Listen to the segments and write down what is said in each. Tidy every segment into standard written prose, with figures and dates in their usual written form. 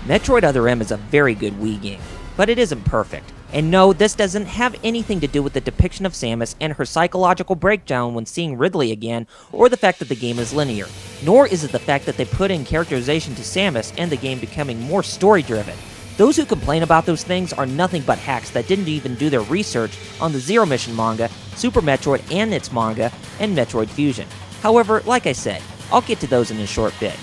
Metroid Other M is a very good Wii game, but it isn't perfect. And no, this doesn't have anything to do with the depiction of Samus and her psychological breakdown when seeing Ridley again, or the fact that the game is linear. Nor is it the fact that they put in characterization to Samus and the game becoming more story-driven. Those who complain about those things are nothing but hacks that didn't even do their research on the Zero Mission manga, Super Metroid and its manga, and Metroid Fusion. However, like I said, I'll get to those in a short bit.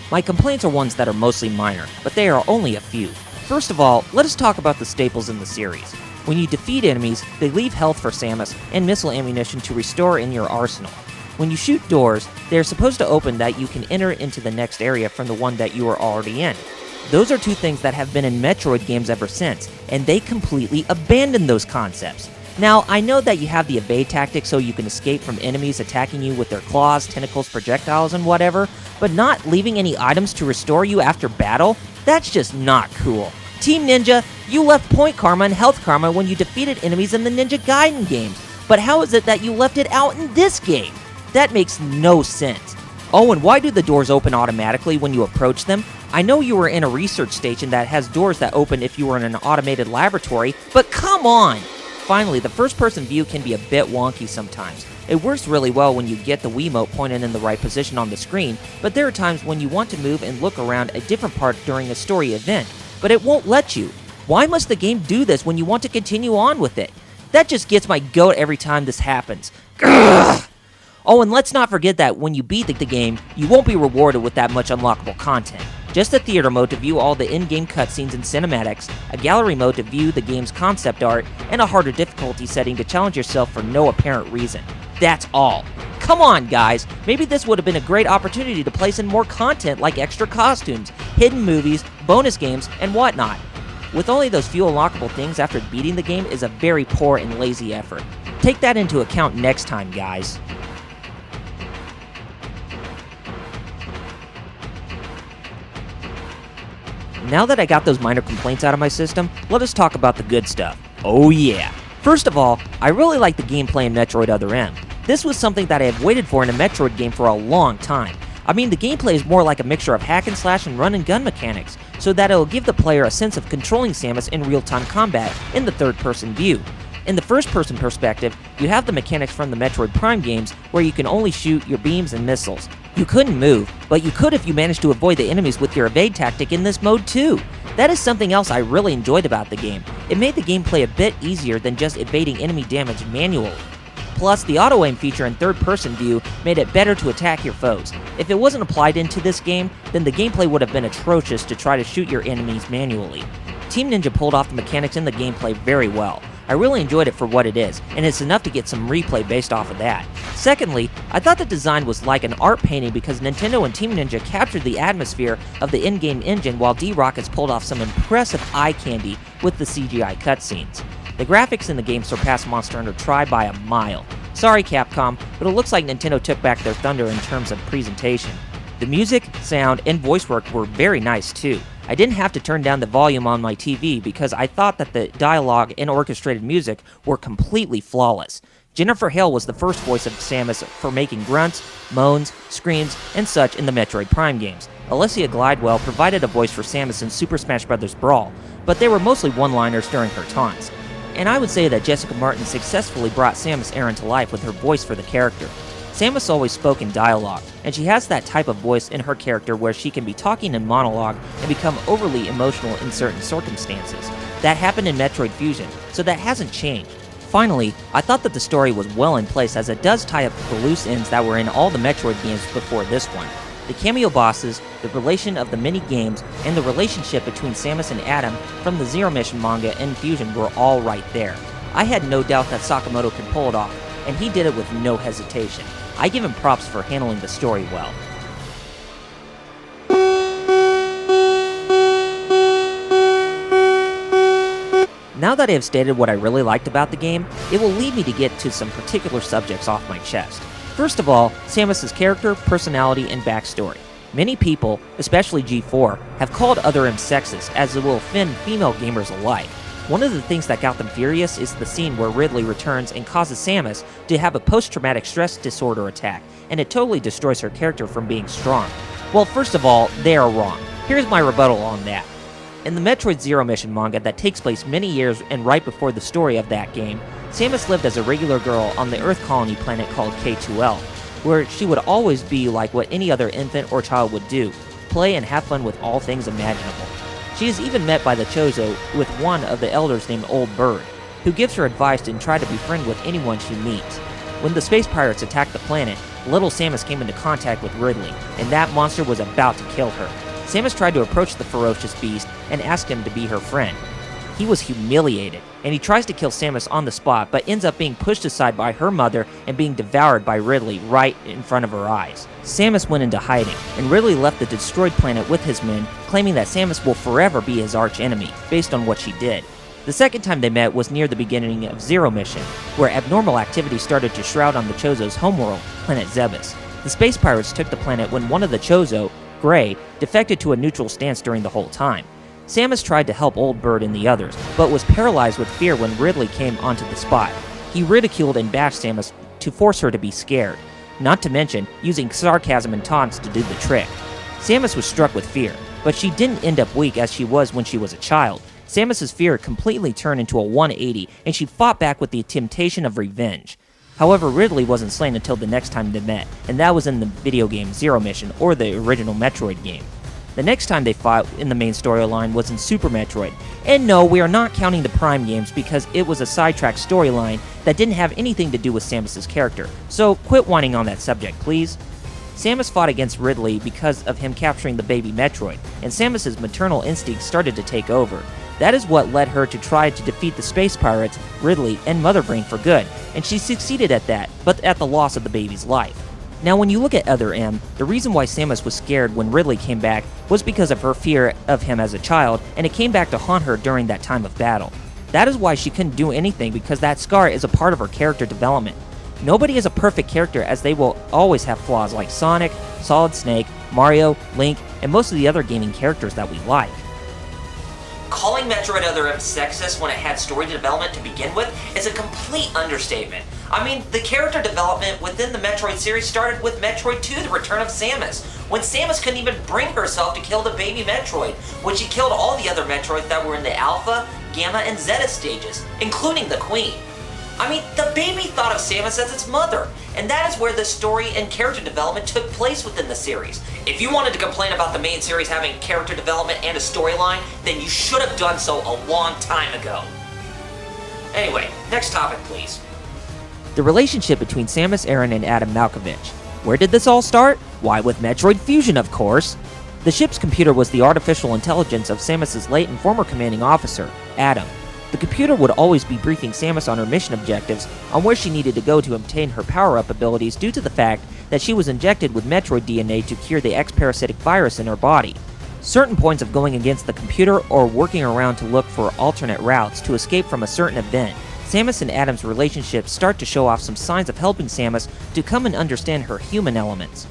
My complaints are ones that are mostly minor, but they are only a few. First of all, let us talk about the staples in the series. When you defeat enemies, they leave health for Samus and missile ammunition to restore in your arsenal. When you shoot doors, they are supposed to open that you can enter into the next area from the one that you are already in. Those are two things that have been in Metroid games ever since, and they completely abandoned those concepts. Now, I know that you have the evade tactic so you can escape from enemies attacking you with their claws, tentacles, projectiles, and whatever, but not leaving any items to restore you after battle? That's just not cool. Team Ninja, you left point karma and health karma when you defeated enemies in the Ninja Gaiden games, but how is it that you left it out in this game? That makes no sense. Oh, and why do the doors open automatically when you approach them? I know you were in a research station that has doors that open if you were in an automated laboratory, but come on! Finally, the first-person view can be a bit wonky sometimes. It works really well when you get the Wiimote pointed in the right position on the screen, but there are times when you want to move and look around a different part during a story event, but it won't let you. Why must the game do this when you want to continue on with it? That just gets my goat every time this happens. Grrr! Oh, and let's not forget that when you beat the game, you won't be rewarded with that much unlockable content. Just a theater mode to view all the in-game cutscenes and cinematics, a gallery mode to view the game's concept art, and a harder difficulty setting to challenge yourself for no apparent reason. That's all. Come on, guys, maybe this would have been a great opportunity to place in more content like extra costumes, hidden movies, bonus games, and whatnot. With only those few unlockable things after beating the game is a very poor and lazy effort. Take that into account next time, guys. Now that I got those minor complaints out of my system, let us talk about the good stuff. Oh yeah! First of all, I really like the gameplay in Metroid Other M. This was something that I have waited for in a Metroid game for a long time. I mean, the gameplay is more like a mixture of hack and slash and run and gun mechanics, so that it'll give the player a sense of controlling Samus in real-time combat in the third-person view. In the first-person perspective, you have the mechanics from the Metroid Prime games where you can only shoot your beams and missiles. You couldn't move, but you could if you managed to avoid the enemies with your evade tactic in this mode too. That is something else I really enjoyed about the game. It made the gameplay a bit easier than just evading enemy damage manually. Plus, the auto-aim feature in third-person view made it better to attack your foes. If it wasn't applied into this game, then the gameplay would have been atrocious to try to shoot your enemies manually. Team Ninja pulled off the mechanics in the gameplay very well. I really enjoyed it for what it is, and it's enough to get some replay based off of that. Secondly, I thought the design was like an art painting because Nintendo and Team Ninja captured the atmosphere of the in-game engine while D-Rock has pulled off some impressive eye candy with the CGI cutscenes. The graphics in the game surpass Monster Hunter Tri by a mile. Sorry Capcom, but it looks like Nintendo took back their thunder in terms of presentation. The music, sound, and voice work were very nice too. I didn't have to turn down the volume on my TV because I thought that the dialogue and orchestrated music were completely flawless. Jennifer Hale was the first voice of Samus for making grunts, moans, screams, and such in the Metroid Prime games. Alicia Glidewell provided a voice for Samus in Super Smash Bros. Brawl, but they were mostly one-liners during her taunts. And I would say that Jessica Martin successfully brought Samus Aran to life with her voice for the character. Samus always spoke in dialogue, and she has that type of voice in her character where she can be talking in monologue and become overly emotional in certain circumstances. That happened in Metroid Fusion, so that hasn't changed. Finally, I thought that the story was well in place as it does tie up the loose ends that were in all the Metroid games before this one. The cameo bosses, the relation of the mini-games, and the relationship between Samus and Adam from the Zero Mission manga and Fusion were all right there. I had no doubt that Sakamoto could pull it off, and he did it with no hesitation. I give him props for handling the story well. Now that I have stated what I really liked about the game, it will lead me to get to some particular subjects off my chest. First of all, Samus's character, personality, and backstory. Many people, especially G4, have called Other M sexist as it will offend female gamers alike. One of the things that got them furious is the scene where Ridley returns and causes Samus to have a post-traumatic stress disorder attack, and it totally destroys her character from being strong. Well, first of all, they are wrong. Here's my rebuttal on that. In the Metroid Zero Mission manga that takes place many years and right before the story of that game, Samus lived as a regular girl on the Earth colony planet called K2L, where she would always be like what any other infant or child would do, play and have fun with all things imaginable. She is even met by the Chozo with one of the elders named Old Bird, who gives her advice and try to befriend with anyone she meets. When the space pirates attacked the planet, little Samus came into contact with Ridley, and that monster was about to kill her. Samus tried to approach the ferocious beast and ask him to be her friend. He was humiliated, and he tries to kill Samus on the spot, but ends up being pushed aside by her mother and being devoured by Ridley right in front of her eyes. Samus went into hiding, and Ridley left the destroyed planet with his men, claiming that Samus will forever be his arch-enemy, based on what she did. The second time they met was near the beginning of Zero Mission, where abnormal activity started to shroud on the Chozo's homeworld, planet Zebes. The space pirates took the planet when one of the Chozo, Gray, defected to a neutral stance during the whole time. Samus tried to help Old Bird and the others, but was paralyzed with fear when Ridley came onto the spot. He ridiculed and bashed Samus to force her to be scared, not to mention using sarcasm and taunts to do the trick. Samus was struck with fear, but she didn't end up weak as she was when she was a child. Samus's fear completely turned into a 180, and she fought back with the temptation of revenge. However, Ridley wasn't slain until the next time they met, and that was in the video game Zero Mission, or the original Metroid game. The next time they fought in the main storyline was in Super Metroid, and no, we are not counting the Prime games because it was a sidetracked storyline that didn't have anything to do with Samus's character, so quit whining on that subject, please. Samus fought against Ridley because of him capturing the baby Metroid, and Samus's maternal instincts started to take over. That is what led her to try to defeat the space pirates, Ridley, and Mother Brain for good, and she succeeded at that, but at the loss of the baby's life. Now when you look at Other M, the reason why Samus was scared when Ridley came back was because of her fear of him as a child, and it came back to haunt her during that time of battle. That is why she couldn't do anything, because that scar is a part of her character development. Nobody is a perfect character, as they will always have flaws like Sonic, Solid Snake, Mario, Link, and most of the other gaming characters that we like. Calling Metroid Other M sexist when it had story development to begin with is a complete understatement. I mean, the character development within the Metroid series started with Metroid 2, The Return of Samus, when Samus couldn't even bring herself to kill the baby Metroid, when she killed all the other Metroids that were in the Alpha, Gamma, and Zeta stages, including the Queen. I mean, the baby thought of Samus as its mother, and that is where the story and character development took place within the series. If you wanted to complain about the main series having character development and a storyline, then you should have done so a long time ago. Anyway, next topic please. The relationship between Samus Aran and Adam Malkovich. Where did this all start? Why, with Metroid Fusion, of course. The ship's computer was the artificial intelligence of Samus's late and former commanding officer, Adam. The computer would always be briefing Samus on her mission objectives, on where she needed to go to obtain her power-up abilities due to the fact that she was injected with Metroid DNA to cure the X-parasitic virus in her body. Certain points of going against the computer or working around to look for alternate routes to escape from a certain event, Samus and Adam's relationship start to show off some signs of helping Samus to come and understand her human elements.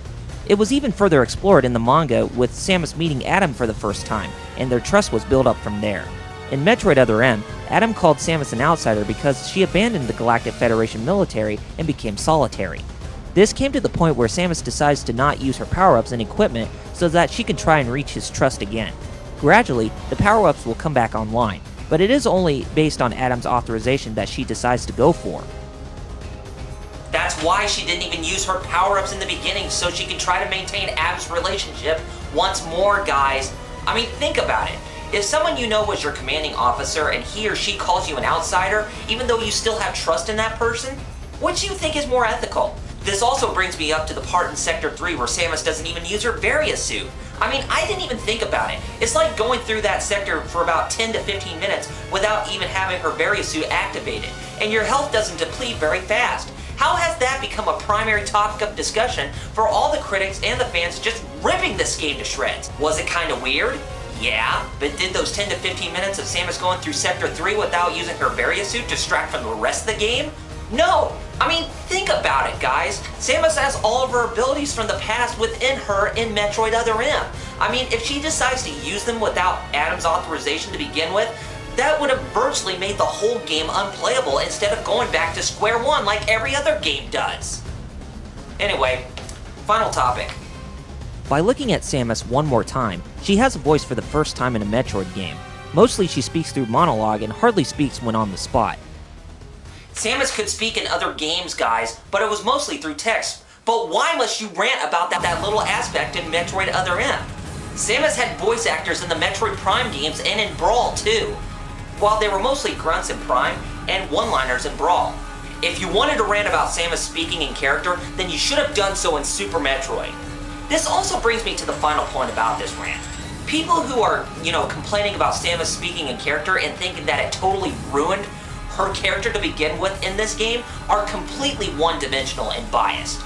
It was even further explored in the manga with Samus meeting Adam for the first time, and their trust was built up from there. In Metroid Other M, Adam called Samus an outsider because she abandoned the Galactic Federation military and became solitary. This came to the point where Samus decides to not use her power-ups and equipment so that she can try and reach his trust again. Gradually, the power-ups will come back online, but it is only based on Adam's authorization that she decides to go for. That's why she didn't even use her power-ups in the beginning, so she can try to maintain Adam's relationship once more, guys. I mean, think about it. If someone you know was your commanding officer and he or she calls you an outsider, even though you still have trust in that person, which do you think is more ethical? This also brings me up to the part in Sector 3 where Samus doesn't even use her Varia suit. I mean, I didn't even think about it. It's like going through that sector for about 10 to 15 minutes without even having her Varia suit activated, and your health doesn't deplete very fast. How has that become a primary topic of discussion for all the critics and the fans just ripping this game to shreds? Was it kinda weird? Yeah, but did those 10 to 15 minutes of Samus going through Sector 3 without using her Varia suit distract from the rest of the game? No! I mean, think about it, guys. Samus has all of her abilities from the past within her in Metroid Other M. I mean, if she decides to use them without Adam's authorization to begin with, that would have virtually made the whole game unplayable instead of going back to square one like every other game does. Anyway, final topic. By looking at Samus one more time, she has a voice for the first time in a Metroid game. Mostly she speaks through monologue and hardly speaks when on the spot. Samus could speak in other games, guys, but it was mostly through text. But why must you rant about that little aspect in Metroid Other M? Samus had voice actors in the Metroid Prime games and in Brawl too, while they were mostly grunts in Prime and one-liners in Brawl. If you wanted to rant about Samus speaking in character, then you should have done so in Super Metroid. This also brings me to the final point about this rant. People who are, complaining about Samus speaking in character and thinking that it totally ruined her character to begin with in this game are completely one-dimensional and biased.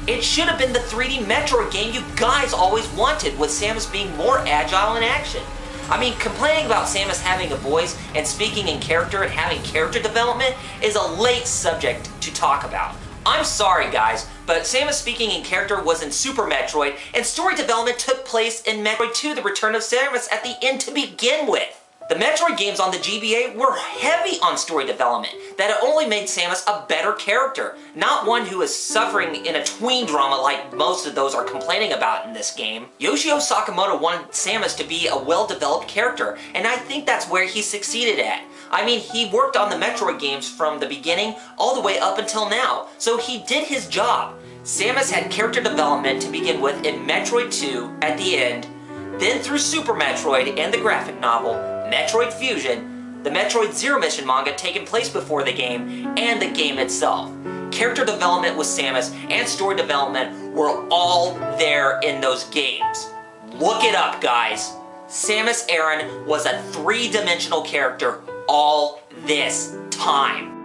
It should have been the 3D Metroid game you guys always wanted, with Samus being more agile in action. I mean, complaining about Samus having a voice and speaking in character and having character development is a late subject to talk about. I'm sorry guys, but Samus speaking in character was in Super Metroid, and story development took place in Metroid 2: The Return of Samus at the end to begin with. The Metroid games on the GBA were heavy on story development, that it only made Samus a better character, not one who is suffering in a tween drama like most of those are complaining about in this game. Yoshio Sakamoto wanted Samus to be a well-developed character, and I think that's where he succeeded at. I mean, he worked on the Metroid games from the beginning all the way up until now, so he did his job. Samus had character development to begin with in Metroid 2 at the end, then through Super Metroid and the graphic novel, Metroid Fusion, the Metroid Zero Mission manga taking place before the game, and the game itself. Character development with Samus and story development were all there in those games. Look it up, guys. Samus Aran was a three-dimensional character all this time.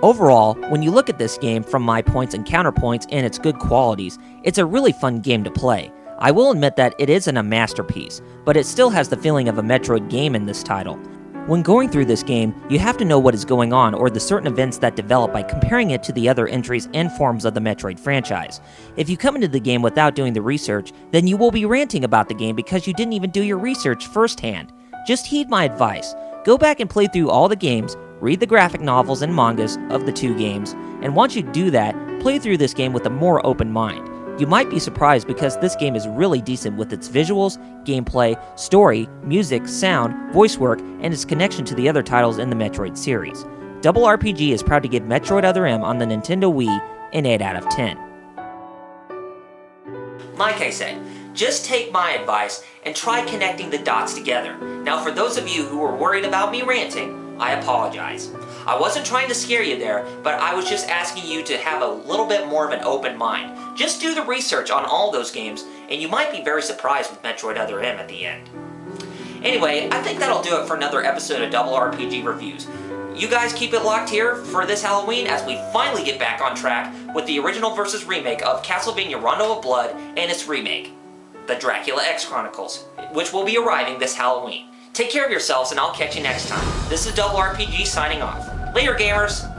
Overall, when you look at this game from my points and counterpoints and its good qualities, it's a really fun game to play. I will admit that it isn't a masterpiece, but it still has the feeling of a Metroid game in this title. When going through this game, you have to know what is going on or the certain events that develop by comparing it to the other entries and forms of the Metroid franchise. If you come into the game without doing the research, then you will be ranting about the game because you didn't even do your research firsthand. Just heed my advice. Go back and play through all the games, read the graphic novels and mangas of the two games, and once you do that, play through this game with a more open mind. You might be surprised because this game is really decent with its visuals, gameplay, story, music, sound, voice work, and its connection to the other titles in the Metroid series. RRPG is proud to give Metroid Other M on the Nintendo Wii an 8 out of 10. Like I said, just take my advice and try connecting the dots together. Now for those of you who were worried about me ranting, I apologize. I wasn't trying to scare you there, but I was just asking you to have a little bit more of an open mind. Just do the research on all those games, and you might be very surprised with Metroid Other M at the end. Anyway, I think that'll do it for another episode of RRPG Reviews. You guys keep it locked here for this Halloween as we finally get back on track with the original versus remake of Castlevania Rondo of Blood and its remake, the Dracula X Chronicles, which will be arriving this Halloween. Take care of yourselves, and I'll catch you next time. This is RRPG signing off. Later, gamers!